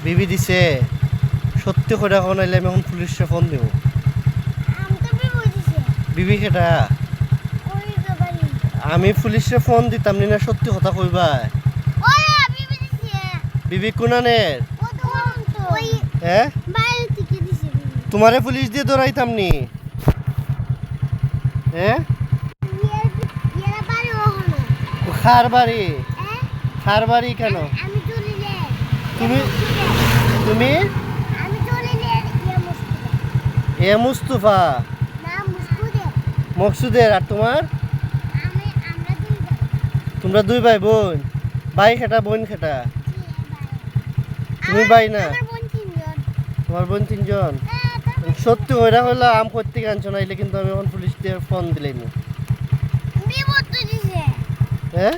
বিবি দিছে সত্যি করে এখন আইলে আমি এখন পুলিশে ফোন দিব। বিবি কেটা? আমি পুলিশে ফোন দিতাম না, সত্যি কথা কইবা। বিবি কোনানের? হ্যাঁ, তোমারে পুলিশ দিয়ে দৌড়াইতাম নি? হ্যাঁ, খার বাড়ি? খার বাড়ি কেন? তুমি তুমি এ মুস্তফা মকসুদের, আর তোমার? তোমরা দুই ভাই বোন? ভাই খেটা বোন খেটা? তুমি ভাই না? তোমার বোন তিনজন? সত্যি ওইরা হইলো আম করতে আনছো না, এলে কিন্তু আমি এখন পুলিশ দিয়ে ফোন দিলাম। হ্যাঁ,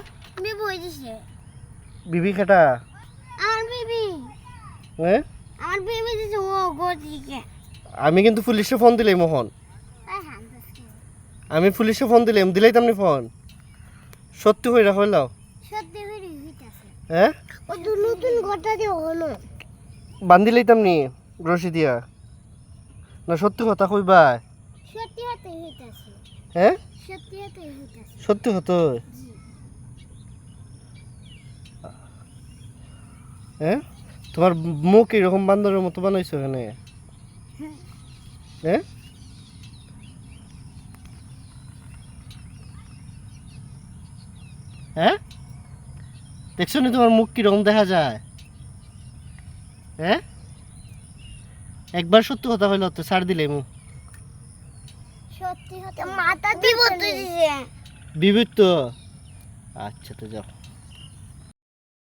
বিবি খেটা? হ্যাঁ, আমি কিন্তু পুলিশে ফোন দিলাম মোহন। আমি পুলিশে ফোন দিলাই তুমি ফোন সত্যি হইরা হইলাও? হ্যাঁ, বান্ধি লইতাম নি রশি দিয়া? না সত্যি কথা কইবা? হ্যাঁ, সত্যি হতো? হ্যাঁ, তোমার মুখ এরকম বান্দরের মতো বানাইছো এখানে? হ্যাঁ, হ্যাঁ, দেখছো নি তোমার মুখ কিরকম দেখা যায়? হ্যাঁ, একবার সত্যি কথা হইলো তো ছাড় দিলে মুখ। বিবির তো? আচ্ছা তো যাও।